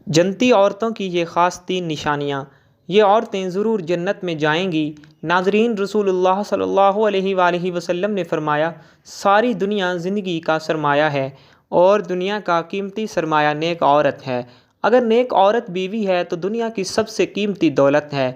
جنتی عورتوں کی یہ خاص 3 نشانیاں، یہ عورتیں ضرور جنت میں جائیں گی۔ ناظرین، رسول اللہ صلی اللہ علیہ وآلہ وسلم نے فرمایا، ساری دنیا زندگی کا سرمایہ ہے اور دنیا کا قیمتی سرمایہ نیک عورت ہے۔ اگر نیک عورت بیوی ہے تو دنیا کی سب سے قیمتی دولت ہے۔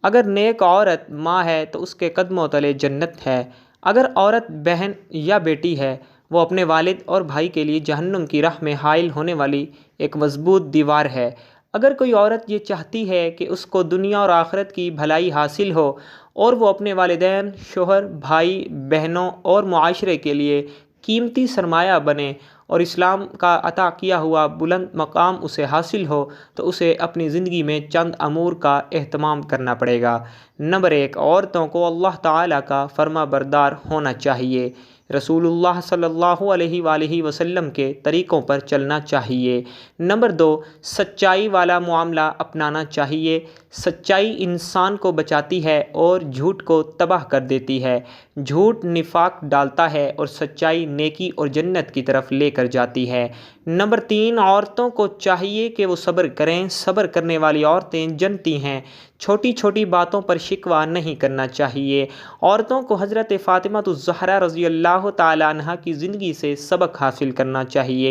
اگر نیک عورت ماں ہے تو اس کے قدموں تلے جنت ہے۔ اگر عورت بہن یا بیٹی ہے، وہ اپنے والد اور بھائی کے لیے جہنم کی راہ میں حائل ہونے والی ایک مضبوط دیوار ہے۔ اگر کوئی عورت یہ چاہتی ہے کہ اس کو دنیا اور آخرت کی بھلائی حاصل ہو اور وہ اپنے والدین، شوہر، بھائی بہنوں اور معاشرے کے لیے قیمتی سرمایہ بنے اور اسلام کا عطا کیا ہوا بلند مقام اسے حاصل ہو، تو اسے اپنی زندگی میں چند امور کا اہتمام کرنا پڑے گا۔ نمبر 1، عورتوں کو اللہ تعالیٰ کا فرما بردار ہونا چاہیے۔ رسول اللہ صلی اللہ علیہ وآلہ وسلم کے طریقوں پر چلنا چاہیے۔ نمبر 2، سچائی والا معاملہ اپنانا چاہیے۔ سچائی انسان کو بچاتی ہے اور جھوٹ کو تباہ کر دیتی ہے۔ جھوٹ نفاق ڈالتا ہے اور سچائی نیکی اور جنت کی طرف لے کر جاتی ہے۔ نمبر 3، عورتوں کو چاہیے کہ وہ صبر کریں۔ صبر کرنے والی عورتیں جنتی ہیں۔ چھوٹی چھوٹی باتوں پر شکوہ نہیں کرنا چاہیے۔ عورتوں کو حضرت فاطمہ الزہرا رضی اللہ تعالیٰ عنہا کی زندگی سے سبق حاصل کرنا چاہیے۔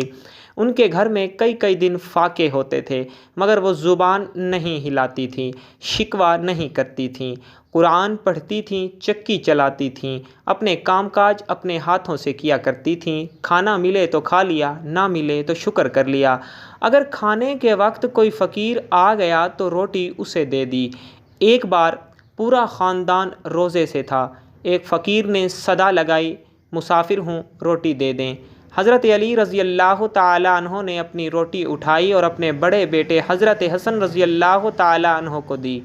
ان کے گھر میں کئی دن فاقے ہوتے تھے، مگر وہ زبان نہیں ہلاتی تھیں، شکوہ نہیں کرتی تھیں، قرآن پڑھتی تھیں، چکی چلاتی تھیں، اپنے کام کاج اپنے ہاتھوں سے کیا کرتی تھیں۔ کھانا ملے تو کھا لیا، نہ ملے تو شکر کر لیا۔ اگر کھانے کے وقت کوئی فقیر آ گیا تو روٹی اسے دے دی۔ ایک بار پورا خاندان روزے سے تھا، ایک فقیر نے صدا لگائی، مسافر ہوں، روٹی دے دیں۔ حضرت علی رضی اللہ تعالیٰ عنہ نے اپنی روٹی اٹھائی اور اپنے بڑے بیٹے حضرت حسن رضی اللہ تعالیٰ عنہ کو دی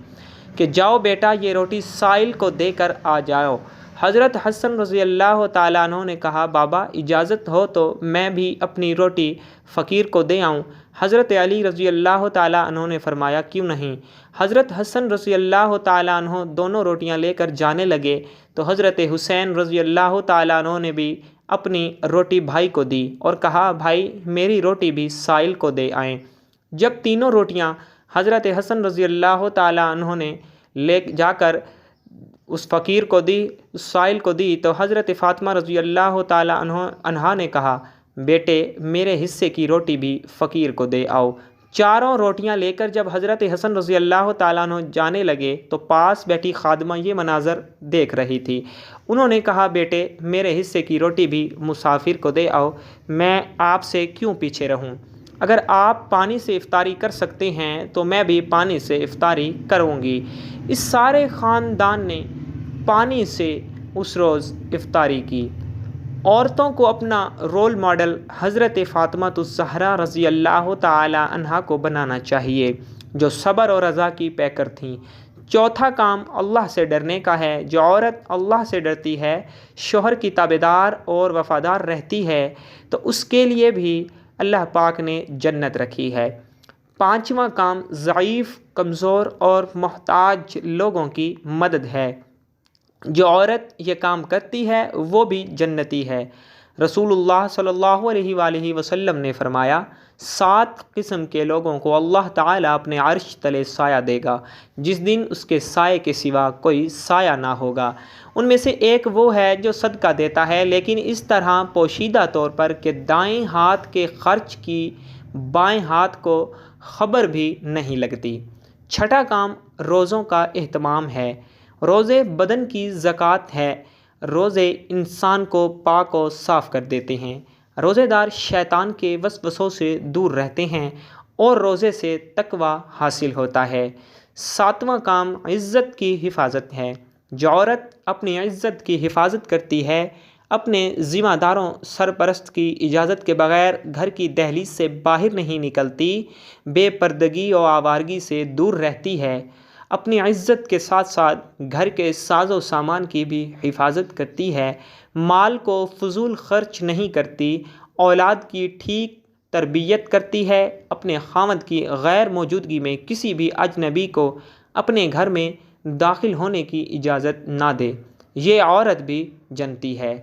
کہ جاؤ بیٹا، یہ روٹی سائل کو دے کر آ جاؤ۔ حضرت حسن رضی اللہ تعالیٰ عنہ نے کہا، بابا اجازت ہو تو میں بھی اپنی روٹی فقیر کو دے آؤں۔ حضرت علی رضی اللہ تعالیٰ عنہ نے فرمایا، کیوں نہیں۔ حضرت حسن رضی اللہ تعالیٰ عنہ دونوں روٹیاں لے کر جانے لگے تو حضرت حسین رضی اللہ تعالیٰ عنہ نے بھی اپنی روٹی بھائی کو دی اور کہا، بھائی میری روٹی بھی سائل کو دے آئیں۔ جب تینوں روٹیاں حضرت حسن رضی اللہ تعالیٰ عنہ نے لے جا کر اس فقیر کو دی، اس سائل کو دی، تو حضرت فاطمہ رضی اللہ تعالیٰ عنہا نے کہا، بیٹے میرے حصے کی روٹی بھی فقیر کو دے آؤ۔ چاروں روٹیاں لے کر جب حضرت حسن رضی اللہ تعالیٰ عنہ جانے لگے تو پاس بیٹھی خادمہ یہ مناظر دیکھ رہی تھی۔ انہوں نے کہا، بیٹے میرے حصے کی روٹی بھی مسافر کو دے آؤ، میں آپ سے کیوں پیچھے رہوں؟ اگر آپ پانی سے افطاری کر سکتے ہیں تو میں بھی پانی سے افطاری کروں گی۔ اس سارے خاندان نے پانی سے اس روز افطاری کی۔ عورتوں کو اپنا رول ماڈل حضرت فاطمہ الزہرا رضی اللہ تعالی عنہا کو بنانا چاہیے، جو صبر اور رضا کی پیکر تھیں۔ چوتھا کام اللہ سے ڈرنے کا ہے۔ جو عورت اللہ سے ڈرتی ہے، شوہر کی تابعدار اور وفادار رہتی ہے، تو اس کے لیے بھی اللہ پاک نے جنت رکھی ہے۔ پانچواں کام ضعیف، کمزور اور محتاج لوگوں کی مدد ہے۔ جو عورت یہ کام کرتی ہے وہ بھی جنتی ہے۔ رسول اللہ صلی اللہ علیہ وآلہ وسلم نے فرمایا، 7 قسم کے لوگوں کو اللہ تعالیٰ اپنے عرش تلے سایہ دے گا جس دن اس کے سائے کے سوا کوئی سایہ نہ ہوگا۔ ان میں سے ایک وہ ہے جو صدقہ دیتا ہے، لیکن اس طرح پوشیدہ طور پر کہ دائیں ہاتھ کے خرچ کی بائیں ہاتھ کو خبر بھی نہیں لگتی۔ چھٹا کام روزوں کا اہتمام ہے۔ روزے بدن کی زکوٰۃ ہے۔ روزے انسان کو پاک و صاف کر دیتے ہیں۔ روزے دار شیطان کے وسوسوں سے دور رہتے ہیں اور روزے سے تقویٰ حاصل ہوتا ہے۔ 7واں کام عزت کی حفاظت ہے۔ جو عورت اپنی عزت کی حفاظت کرتی ہے، اپنے ذمہ داروں سرپرست کی اجازت کے بغیر گھر کی دہلیز سے باہر نہیں نکلتی، بے پردگی اور آوارگی سے دور رہتی ہے، اپنی عزت کے ساتھ ساتھ گھر کے ساز و سامان کی بھی حفاظت کرتی ہے، مال کو فضول خرچ نہیں کرتی، اولاد کی ٹھیک تربیت کرتی ہے، اپنے خاوند کی غیر موجودگی میں کسی بھی اجنبی کو اپنے گھر میں داخل ہونے کی اجازت نہ دے، یہ عورت بھی جنتی ہے۔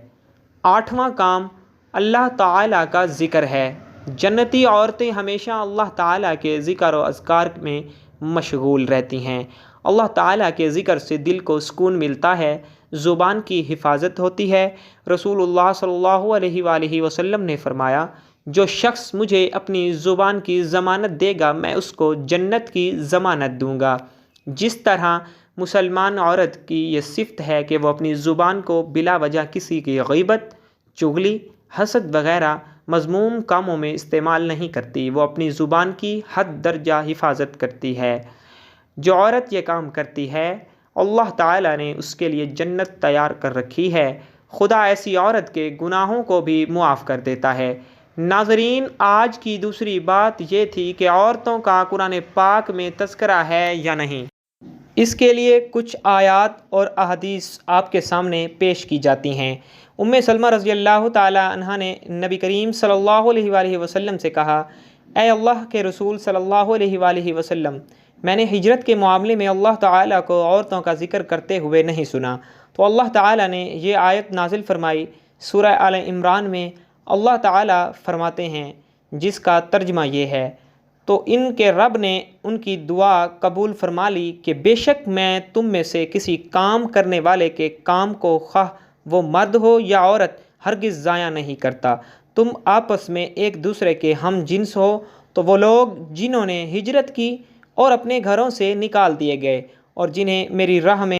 8واں کام اللہ تعالیٰ کا ذکر ہے۔ جنتی عورتیں ہمیشہ اللہ تعالیٰ کے ذکر و اذکار میں مشغول رہتی ہیں۔ اللہ تعالیٰ کے ذکر سے دل کو سکون ملتا ہے، زبان کی حفاظت ہوتی ہے۔ رسول اللہ صلی اللہ علیہ وآلہ وسلم نے فرمایا، جو شخص مجھے اپنی زبان کی ضمانت دے گا میں اس کو جنت کی ضمانت دوں گا۔ جس طرح مسلمان عورت کی یہ صفت ہے کہ وہ اپنی زبان کو بلا وجہ کسی کی غیبت، چغلی، حسد وغیرہ مذموم کاموں میں استعمال نہیں کرتی، وہ اپنی زبان کی حد درجہ حفاظت کرتی ہے۔ جو عورت یہ کام کرتی ہے اللہ تعالیٰ نے اس کے لیے جنت تیار کر رکھی ہے۔ خدا ایسی عورت کے گناہوں کو بھی معاف کر دیتا ہے۔ ناظرین، آج کی دوسری بات یہ تھی کہ عورتوں کا قرآن پاک میں تذکرہ ہے یا نہیں۔ اس کے لیے کچھ آیات اور احادیث آپ کے سامنے پیش کی جاتی ہیں۔ سلمہ رضی اللہ تعالیٰ عنہا نے نبی کریم صلی اللہ علیہ وآلہ وسلم سے کہا، اے اللہ کے رسول صلی اللہ علیہ وآلہ وسلم، میں نے ہجرت کے معاملے میں اللہ تعالیٰ کو عورتوں کا ذکر کرتے ہوئے نہیں سنا۔ تو اللہ تعالیٰ نے یہ آیت نازل فرمائی سورہ آل عمران میں۔ اللہ تعالیٰ فرماتے ہیں، جس کا ترجمہ یہ ہے، تو ان کے رب نے ان کی دعا قبول فرما لی کہ بے شک میں تم میں سے کسی کام کرنے والے کے کام کو خواہ وہ مرد ہو یا عورت ہرگز ضائع نہیں کرتا۔ تم آپس میں ایک دوسرے کے ہم جنس ہو۔ تو وہ لوگ جنہوں نے ہجرت کی اور اپنے گھروں سے نکال دیے گئے، اور جنہیں میری راہ میں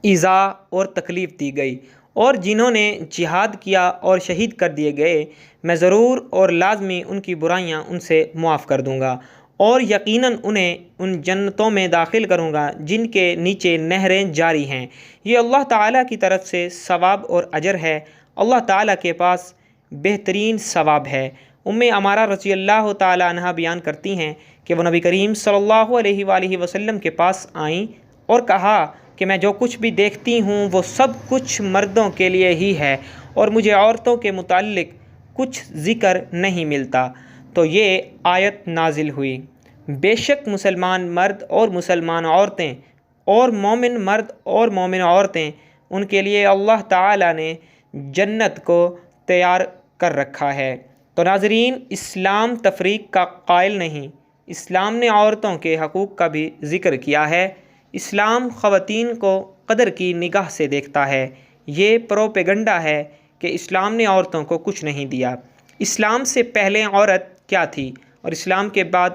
ایذا اور تکلیف دی گئی، اور جنہوں نے جہاد کیا اور شہید کر دیے گئے، میں ضرور اور لازمی ان کی برائیاں ان سے معاف کر دوں گا، اور یقیناً انہیں ان جنتوں میں داخل کروں گا جن کے نیچے نہریں جاری ہیں۔ یہ اللہ تعالیٰ کی طرف سے ثواب اور اجر ہے۔ اللہ تعالیٰ کے پاس بہترین ثواب ہے۔ عمارہ رضی اللہ تعالیٰ عنہا بیان کرتی ہیں کہ وہ نبی کریم صلی اللہ علیہ وآلہ وسلم کے پاس آئیں اور کہا کہ میں جو کچھ بھی دیکھتی ہوں وہ سب کچھ مردوں کے لیے ہی ہے، اور مجھے عورتوں کے متعلق کچھ ذکر نہیں ملتا۔ تو یہ آیت نازل ہوئی، بے شک مسلمان مرد اور مسلمان عورتیں اور مومن مرد اور مومن عورتیں، ان کے لیے اللہ تعالیٰ نے جنت کو تیار کر رکھا ہے۔ تو ناظرین، اسلام تفریق کا قائل نہیں، اسلام نے عورتوں کے حقوق کا بھی ذکر کیا ہے۔ اسلام خواتین کو قدر کی نگاہ سے دیکھتا ہے۔ یہ پروپیگنڈا ہے کہ اسلام نے عورتوں کو کچھ نہیں دیا۔ اسلام سے پہلے عورت کیا تھی اور اسلام کے بعد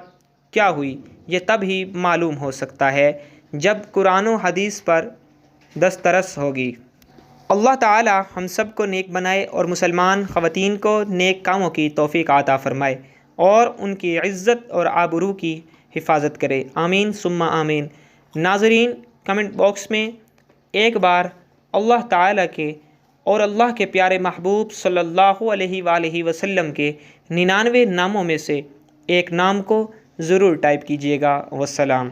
کیا ہوئی، یہ تب ہی معلوم ہو سکتا ہے جب قرآن و حدیث پر دسترس ہوگی۔ اللہ تعالی ہم سب کو نیک بنائے اور مسلمان خواتین کو نیک کاموں کی توفیق عطا فرمائے اور ان کی عزت اور آبرو کی حفاظت کرے، آمین ثم آمین۔ ناظرین، کمنٹ باکس میں ایک بار اللہ تعالیٰ کے اور اللہ کے پیارے محبوب صلی اللہ علیہ وآلہ وسلم کے 99 ناموں میں سے ایک نام کو ضرور ٹائپ کیجیے گا۔ والسلام۔